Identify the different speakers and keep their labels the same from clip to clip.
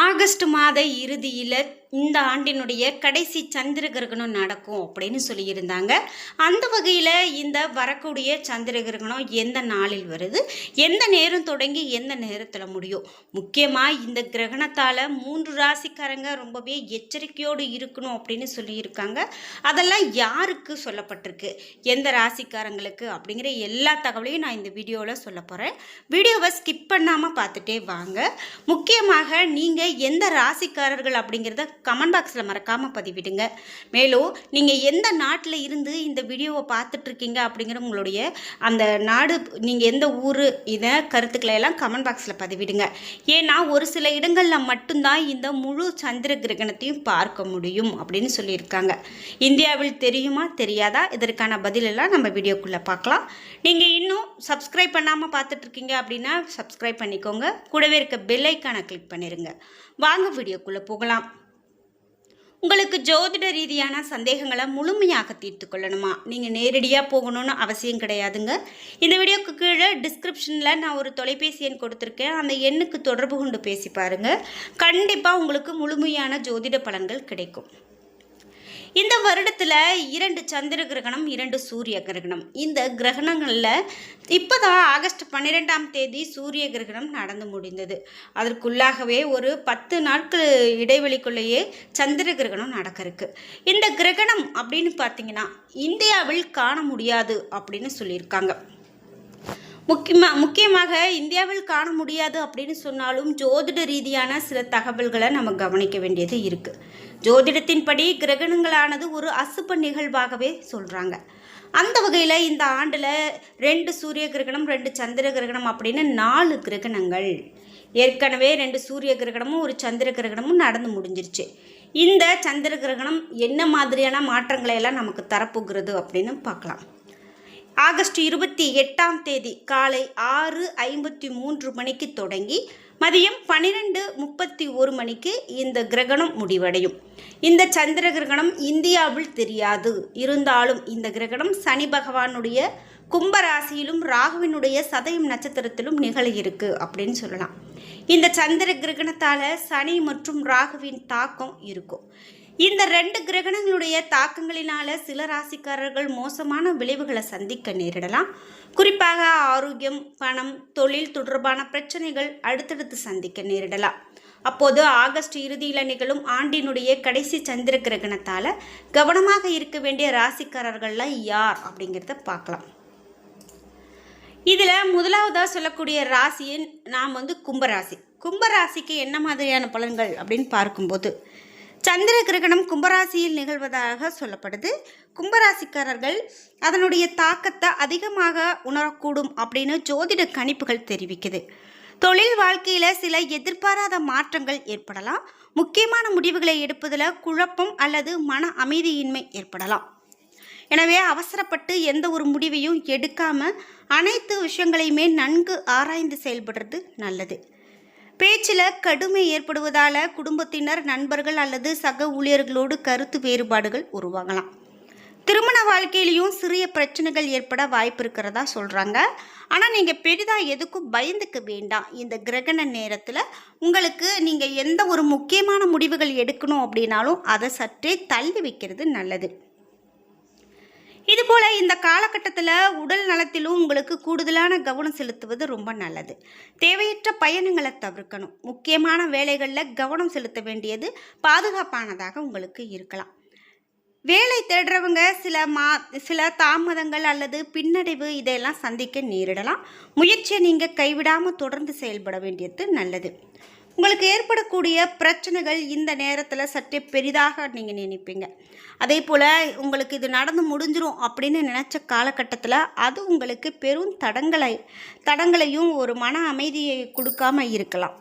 Speaker 1: August மாத இறுதியில் இந்த ஆண்டினுடைய கடைசி சந்திர கிரகணம் நடக்கும் அப்படின்னு சொல்லியிருந்தாங்க. அந்த வகையில் இந்த வரக்கூடிய சந்திர கிரகணம் எந்த நாளில் வருது, எந்த நேரம் தொடங்கி எந்த நேரத்தில் முடியும், முக்கியமாக இந்த கிரகணத்தால் 3 ராசிக்காரங்க ரொம்பவே எச்சரிக்கையோடு இருக்கணும் அப்படின்னு சொல்லியிருக்காங்க. அதெல்லாம் யாருக்கு சொல்லப்பட்டிருக்கு, எந்த ராசிக்காரங்களுக்கு அப்படிங்கிற எல்லா தகவலையும் நான் இந்த வீடியோவில் சொல்ல போகிறேன். வீடியோவை ஸ்கிப் பண்ணாமல் பார்த்துட்டே வாங்க. முக்கியமாக நீங்கள் எந்த ராசிக்காரர்கள் அப்படிங்கிறத கமெண்ட் பாக்ஸில் மறக்காமல் பதிவிடுங்க. மேலும் நீங்கள் எந்த நாட்டில் இருந்து இந்த வீடியோவை பார்த்துட்ருக்கீங்க அப்படிங்கிற உங்களுடைய அந்த நாடு, நீங்கள் எந்த ஊர், இதை கருத்துக்களை எல்லாம் கமெண்ட் பாக்ஸில் பதிவிடுங்க. ஏன்னா ஒரு சில இடங்களில் மட்டும்தான் இந்த முழு சந்திர கிரகணத்தையும் பார்க்க முடியும் அப்படின்னு சொல்லியிருக்காங்க. இந்தியாவில் தெரியுமா தெரியாதா, இதற்கான பதிலெல்லாம் நம்ம வீடியோக்குள்ளே பார்க்கலாம். நீங்கள் இன்னும் சப்ஸ்கிரைப் பண்ணாமல் பார்த்துட்ருக்கீங்க அப்படின்னா சப்ஸ்கிரைப் பண்ணிக்கோங்க. கூடவே இருக்க பெல் ஐக்கானை கிளிக் பண்ணிடுங்க. வாங்க வீடியோக்குள்ளே போகலாம். உங்களுக்கு ஜோதிட ரீதியான சந்தேகங்களை முழுமையாக தீர்த்து கொள்ளணுமா, நீங்கள் நேரடியாக போகணும்னு அவசியம் கிடையாதுங்க. இந்த வீடியோக்கு கீழே டிஸ்கிரிப்ஷனில் நான் ஒரு தொலைபேசி எண் கொடுத்துருக்கேன். அந்த எண்ணுக்கு தொடர்பு கொண்டு பேசி பாருங்கள். கண்டிப்பாக உங்களுக்கு முழுமையான ஜோதிட பலன்கள் கிடைக்கும். இந்த வருடத்தில் 2 சந்திர கிரகணம், 2 சூரிய கிரகணம். இந்த கிரகணங்களில் இப்போ தான் ஆகஸ்ட் 12ஆம் தேதி சூரிய கிரகணம் நடந்து முடிந்தது. அதற்குள்ளாகவே ஒரு 10 நாட்கள் இடைவெளிக்குள்ளேயே சந்திர கிரகணம் நடக்க இருக்கு. இந்த கிரகணம் அப்படின்னு பார்த்தீங்கன்னா இந்தியாவில் காண முடியாது அப்படின்னு சொல்லியிருக்காங்க. முக்கியமாக இந்தியாவில் காண முடியாது அப்படின்னு சொன்னாலும் ஜோதிட ரீதியான சில தகவல்களை நம்ம கவனிக்க வேண்டியது இருக்குது. ஜோதிடத்தின்படி கிரகணங்களானது ஒரு அசுப நிகழ்வாகவே சொல்கிறாங்க. அந்த வகையில் இந்த ஆண்டில் 2 சூரிய கிரகணம், 2 சந்திர கிரகணம் அப்படின்னு 4 கிரகணங்கள். ஏற்கனவே 2 சூரிய கிரகணமும் ஒரு சந்திர கிரகணமும் நடந்து முடிஞ்சிருச்சு. இந்த சந்திர கிரகணம் என்ன மாதிரியான மாற்றங்களை எல்லாம் நமக்கு தரப்போகிறது அப்படின்னு பார்க்கலாம். ஆகஸ்ட் 28ஆம் தேதி காலை 6:53 மணிக்கு தொடங்கி மதியம் 12:31 மணிக்கு இந்த கிரகணம் முடிவடையும். இந்த சந்திர கிரகணம் இந்தியாவில் தெரியாது. இருந்தாலும் இந்த கிரகணம் சனி பகவானுடைய கும்பராசியிலும் ராகுவினுடைய சதயம் நட்சத்திரத்திலும் நிகழ இருக்கு அப்படின்னு சொல்லலாம். இந்த சந்திர கிரகணத்தால் சனி மற்றும் ராகுவின் தாக்கம் இருக்கும். இந்த 2 கிரகணங்களுடைய தாக்கங்களினால சில ராசிக்காரர்கள் மோசமான விளைவுகளை சந்திக்க நேரிடலாம். குறிப்பாக ஆரோக்கியம், பணம், தொழில் தொடர்பான பிரச்சனைகள் அடுத்தடுத்து சந்திக்க நேரிடலாம். அப்போது ஆகஸ்ட் இறுதியில் நிகழும் ஆண்டினுடைய கடைசி சந்திர கிரகணத்தால் கவனமாக இருக்க வேண்டிய ராசிக்காரர்கள்லாம் யார் அப்படிங்கிறத பார்க்கலாம். இதில் முதலாவதாக சொல்லக்கூடிய ராசியின் நாம் கும்பராசி. கும்பராசிக்கு என்ன மாதிரியான பலன்கள் அப்படின்னு பார்க்கும்போது சந்திர கிரகணம் கும்பராசியில் நிகழ்வதாக சொல்லப்படுது. கும்பராசிக்காரர்கள் அதனுடைய தாக்கத்தை அதிகமாக உணரக்கூடும் அப்படின்னு ஜோதிட கணிப்புகள் தெரிவிக்குது. தொழில் வாழ்க்கையில் சில எதிர்பாராத மாற்றங்கள் ஏற்படலாம். முக்கியமான முடிவுகளை எடுப்பதில் குழப்பம் அல்லது மன அமைதியின்மை ஏற்படலாம். எனவே அவசரப்பட்டு எந்த ஒரு முடிவையும் எடுக்காமல் அனைத்து விஷயங்களையுமே நன்கு ஆராய்ந்து செயல்படுறது நல்லது. பேச்சில் கடுமை ஏற்படுவதால் குடும்பத்தினர், நண்பர்கள் அல்லது சக ஊழியர்களோடு கருத்து வேறுபாடுகள் உருவாகலாம். திருமண வாழ்க்கையிலையும் சிறிய பிரச்சனைகள் ஏற்பட வாய்ப்பு இருக்கிறதா சொல்கிறாங்க. ஆனால் நீங்கள் பெரிதாக எதுக்கும் பயந்துக்க வேண்டாம். இந்த கிரகண நேரத்தில் உங்களுக்கு நீங்கள் எந்த ஒரு முக்கியமான முடிவுகள் எடுக்கணும் அப்படின்னாலும் அதை சற்றே தள்ளி வைக்கிறது நல்லது. இதுபோல் இந்த காலகட்டத்தில் உடல் நலத்திலும் உங்களுக்கு கூடுதலான கவனம் செலுத்துவது ரொம்ப நல்லது. தேவையற்ற பயணங்களை தவிர்க்கணும். முக்கியமான வேலைகளில் கவனம் செலுத்த வேண்டியது பாதுகாப்பானதாக உங்களுக்கு இருக்கலாம். வேலை தேடுறவங்க சில தாமதங்கள் அல்லது பின்னடைவு இதையெல்லாம் சந்திக்க நேரிடலாம். முயற்சியை நீங்கள் கைவிடாமல் தொடர்ந்து செயல்பட வேண்டியது நல்லது. உங்களுக்கு ஏற்படக்கூடிய பிரச்சனைகள் இந்த நேரத்தில் சற்றே பெரிதாக நீங்கள் நினைப்பீங்க. அதே போல் உங்களுக்கு இது நடந்து முடிஞ்சிரும் அப்படின்னு நினச்ச காலகட்டத்தில் அது உங்களுக்கு பெரும் தடங்களையும் ஒரு மன அமைதியை கொடுக்காமல் இருக்கலாம்.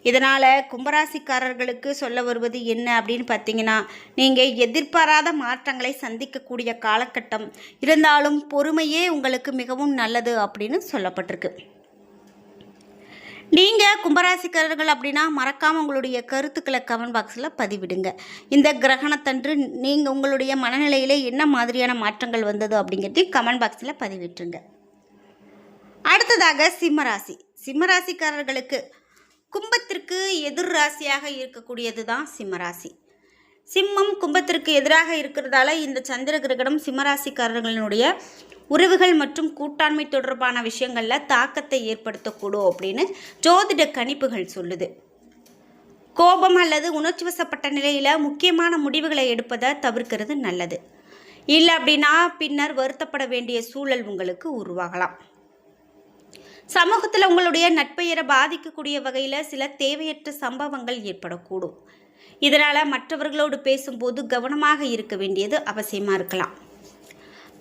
Speaker 1: இதனால் கும்பராசிக்காரர்களுக்கு சொல்ல வருவது என்ன அப்படின்னு பார்த்தீங்கன்னா, நீங்கள் எதிர்பாராத மாற்றங்களை சந்திக்கக்கூடிய காலகட்டம். இருந்தாலும் பொறுமையே உங்களுக்கு மிகவும் நல்லது அப்படின்னு சொல்லப்பட்டிருக்கு. நீங்கள் கும்பராசிக்காரர்கள் அப்படின்னா மறக்காமல் உங்களுடைய கருத்துக்களை கமெண்ட் பாக்ஸில் பதிவிடுங்க. இந்த கிரகணத்தன்று நீங்கள் உங்களுடைய மனநிலையில் என்ன மாதிரியான மாற்றங்கள் வந்தது அப்படிங்கிறதையும் கமெண்ட் பாக்ஸில் பதிவிட்டுருங்க. அடுத்ததாக சிம்மராசி. சிம்மராசிக்காரர்களுக்கு கும்பத்திற்கு எதிர் ராசியாக இருக்கக்கூடியது தான் சிம்மராசி. சிம்மம் கும்பத்திற்கு எதிராக இருக்கிறதால இந்த சந்திர கிரகணம் சிம்மராசிக்காரர்களினுடைய உறவுகள் மற்றும் கூட்டாண்மை தொடர்பான விஷயங்களில் தாக்கத்தை ஏற்படுத்தக்கூடும் அப்படின்னு ஜோதிட கணிப்புகள் சொல்லுது. கோபம் அல்லது உணர்ச்சி வசப்பட்ட நிலையில் முக்கியமான முடிவுகளை எடுப்பதை தவிர்க்கிறது நல்லது. இல்லை அப்படின்னா பின்னர் வருத்தப்பட வேண்டிய சூழல் உங்களுக்கு உருவாகலாம். சமூகத்தில் உங்களுடைய நட்பெயரை பாதிக்கக்கூடிய வகையில் சில தேவையற்ற சம்பவங்கள் ஏற்படக்கூடும். இதனால் மற்றவர்களோடு பேசும்போது கவனமாக இருக்க வேண்டியது அவசியமாக இருக்கலாம்.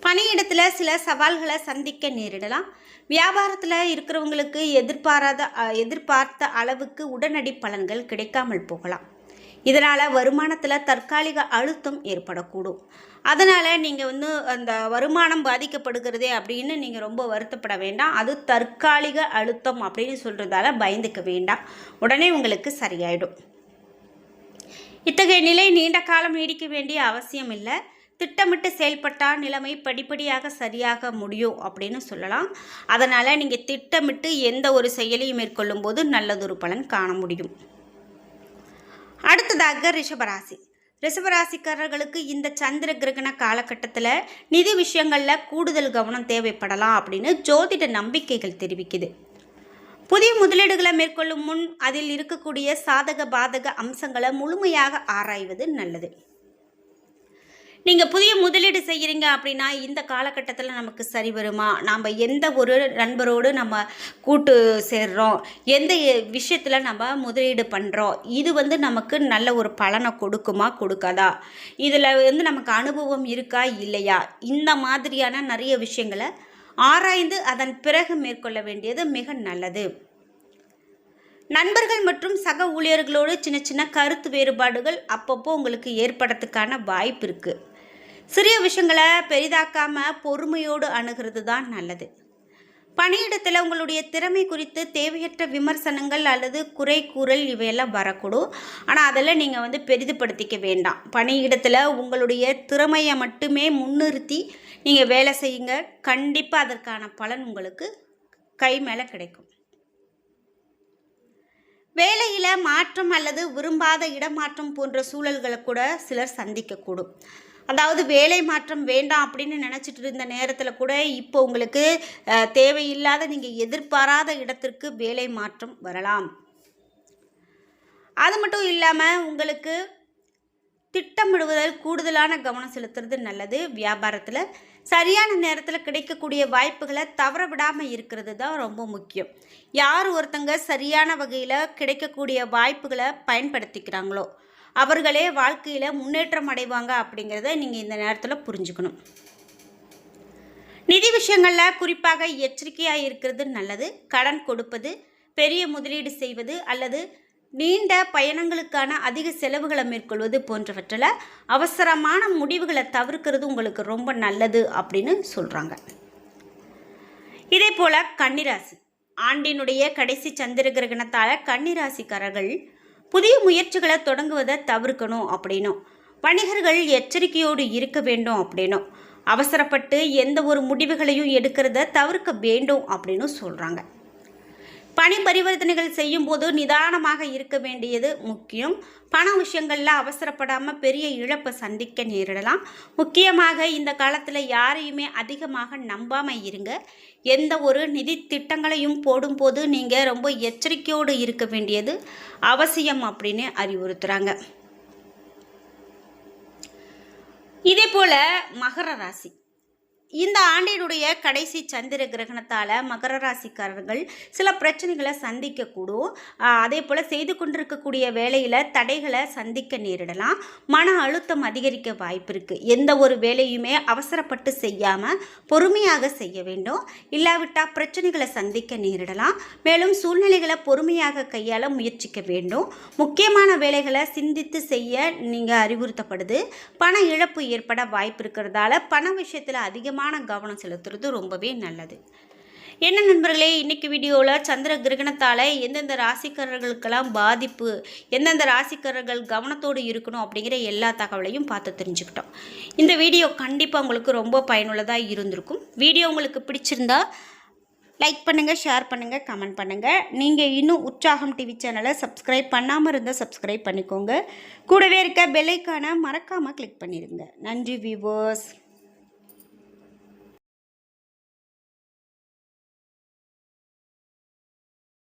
Speaker 1: பணியிடத்தில் சில சவால்களை சந்திக்க நேரிடலாம். வியாபாரத்தில் இருக்கிறவங்களுக்கு எதிர்பார்த்த அளவுக்கு உடனடி பலன்கள் கிடைக்காமல் போகலாம். இதனால் வருமானத்தில் தற்காலிக அழுத்தம் ஏற்படக்கூடும். அதனால் நீங்கள் அந்த வருமானம் பாதிக்கப்படுகிறதே அப்படின்னு நீங்கள் ரொம்ப வருத்தப்பட வேண்டாம். அது தற்காலிக அழுத்தம் அப்படின்னு சொல்கிறதால பயந்துக்க வேண்டாம். உடனே உங்களுக்கு சரியாயிடும். இத்தகைய நிலை நீண்ட காலம் நீடிக்க வேண்டிய அவசியம் இல்லை. திட்டமிட்டு செயல்பட்டால் நிலைமை படிப்படியாக சரியாக முடியும் அப்படின்னு சொல்லலாம். அதனால் நீங்கள் திட்டமிட்டு எந்த ஒரு செயலையும் மேற்கொள்ளும் போது நல்லதொரு பலன் காண முடியும். அடுத்ததாக ரிஷபராசிக்காரர்களுக்கு இந்த சந்திர கிரகண காலகட்டத்தில் நிதி விஷயங்களில் கூடுதல் கவனம் தேவைப்படலாம் அப்படின்னு ஜோதிட நம்பிக்கைகள் தெரிவிக்குது. புதிய முதலீடுகளை மேற்கொள்ளும் முன் அதில் இருக்கக்கூடிய சாதக பாதக அம்சங்களை முழுமையாக ஆராய்வது நல்லது. நீங்கள் புதிய முதலீடு செய்கிறீங்க அப்படின்னா இந்த காலகட்டத்தில் நமக்கு சரி வருமா, நாம் எந்த ஒரு நண்பரோடு நம்ம கூட்டு சேர்றோம், எந்த விஷயத்தில் நம்ம முதலீடு பண்ணுறோம், இது நமக்கு நல்ல ஒரு பலனை கொடுக்குமா கொடுக்காதா, இதில் நமக்கு அனுபவம் இருக்கா இல்லையா, இந்த மாதிரியான நிறைய விஷயங்களை ஆராய்ந்து அதன் பிறகு மேற்கொள்ள வேண்டியது மிக நல்லது. நண்பர்கள் மற்றும் சக ஊழியர்களோடு சின்ன சின்ன கருத்து வேறுபாடுகள் அப்பப்போ உங்களுக்கு ஏற்படுறதுக்கான வாய்ப்பு இருக்குது. சிறிய விஷயங்களை பெரிதாக்காமல் பொறுமையோடு அணுகிறது தான் நல்லது. பணியிடத்தில் உங்களுடைய திறமை குறித்து தேவையற்ற விமர்சனங்கள் அல்லது குறை கூறல் இவையெல்லாம் வரக்கூடும். ஆனால் அதெல்லாம் நீங்கள் பெரிதுபடுத்திக்க வேண்டாம். பணியிடத்தில் உங்களுடைய திறமையை மட்டுமே முன்னிறுத்தி நீங்கள் வேலை செய்யுங்க. கண்டிப்பாக அதற்கான பலன் உங்களுக்கு கை மேலே கிடைக்கும். வேலையில் மாற்றம் அல்லது விரும்பாத இடமாற்றம் போன்ற சூழல்களை கூட சிலர் சந்திக்கக்கூடும். அதாவது வேலை மாற்றம் வேண்டாம் அப்படின்னு நினச்சிட்டு இருந்த நேரத்தில் கூட இப்போ உங்களுக்கு தேவையில்லாத நீங்கள் எதிர்பாராத இடத்திற்கு வேலை மாற்றம் வரலாம். அது மட்டும் இல்லாமல் உங்களுக்கு திட்டமிடுவதில் கூடுதலான கவனம் செலுத்துறது நல்லது. வியாபாரத்தில் சரியான நேரத்தில் கிடைக்கக்கூடிய வாய்ப்புகளை தவற விடாமல் இருக்கிறது தான் ரொம்ப முக்கியம். யார் ஒருத்தங்க சரியான வகையில் கிடைக்கக்கூடிய வாய்ப்புகளை பயன்படுத்திக்கிறாங்களோ அவர்களே வாழ்க்கையில் முன்னேற்றம் அடைவாங்க அப்படிங்கிறத நீங்கள் இந்த நேரத்தில் புரிஞ்சுக்கணும். நிதி விஷயங்களில் குறிப்பாக எச்சரிக்கையாக இருக்கிறது நல்லது. கடன் கொடுப்பது, பெரிய முதலீடு செய்வது அல்லது நீண்ட பயணங்களுக்கான அதிக செலவுகளை மேற்கொள்வது போன்றவற்றில் அவசரமான முடிவுகளை தவிர்க்கிறது உங்களுக்கு ரொம்ப நல்லது அப்படின்னு சொல்கிறாங்க. இதே போல் கன்னிராசி, ஆண்டினுடைய கடைசி சந்திர கிரகணத்தால் கன்னிராசிக்காரர்கள் புதிய முயற்சிகளை தொடங்குவதை தவிர்க்கணும் அப்படின்னும், வணிகர்கள் எச்சரிக்கையோடு இருக்க வேண்டும் அப்படின்னும், அவசரப்பட்டு எந்த ஒரு முடிவுகளையும் எடுக்கிறத தவிர்க்க வேண்டும் அப்படின்னு சொல்கிறாங்க. பணி பரிவர்த்தனைகள் செய்யும்போது நிதானமாக இருக்க வேண்டியது முக்கியம். பண விஷயங்களில் அவசரப்படாமல் பெரிய இழப்பை சந்திக்க நேரிடலாம். முக்கியமாக இந்த காலத்தில் யாரையுமே அதிகமாக நம்பாமல் இருங்க. எந்த ஒரு நிதி திட்டங்களையும் போடும்போது நீங்கள் ரொம்ப எச்சரிக்கையோடு இருக்க வேண்டியது அவசியம் அப்படின்னு அறிவுறுத்துகிறாங்க. இதே போல் மகர ராசி, இந்த ஆண்டினுடைய கடைசி சந்திர கிரகணத்தால் மகர ராசிக்காரர்கள் சில பிரச்சனைகளை சந்திக்கக்கூடும். அதே போல் செய்து கொண்டிருக்கக்கூடிய வேலையில் தடைகளை சந்திக்க நேரிடலாம். மன அழுத்தம் அதிகரிக்க வாய்ப்பு இருக்குது. எந்த ஒரு வேலையுமே அவசரப்பட்டு செய்யாமல் பொறுமையாக செய்ய வேண்டும். இல்லாவிட்டால் பிரச்சனைகளை சந்திக்க நேரிடலாம். மேலும் சூழ்நிலைகளை பொறுமையாக கையாள முயற்சிக்க வேண்டும். முக்கியமான வேலைகளை சிந்தித்து செய்ய நீங்கள் அறிவுறுத்தப்படுது. பண இழப்பு ஏற்பட வாய்ப்பு இருக்கிறதால பண விஷயத்தில் அதிகமாக கவனம் செலுத்துறது ரொம்பவே நல்லது. என்ன நண்பர்களே, இன்னைக்கு வீடியோவில் சந்திர கிரகணத்தால் எந்தெந்த ராசிக்காரர்களுக்கெல்லாம் பாதிப்பு, எந்தெந்த ராசிக்காரர்கள் கவனத்தோடு இருக்கணும் அப்படிங்கிற எல்லா தகவலையும் பார்த்து தெரிஞ்சுக்கிட்டோம். இந்த வீடியோ கண்டிப்பாக உங்களுக்கு ரொம்ப பயனுள்ளதாக இருந்திருக்கும். வீடியோ உங்களுக்கு பிடிச்சிருந்தா லைக் பண்ணுங்கள், ஷேர் பண்ணுங்கள், கமெண்ட் பண்ணுங்கள். நீங்கள் இன்னும் உற்சாகம் டிவி சேனலை சப்ஸ்கிரைப் பண்ணாமல் இருந்தால் சப்ஸ்கிரைப் பண்ணிக்கோங்க. கூடவே இருக்க பெல் ஐக்கானை மறக்காமல் கிளிக் பண்ணிடுங்க. நன்றி வியூவர்ஸ்.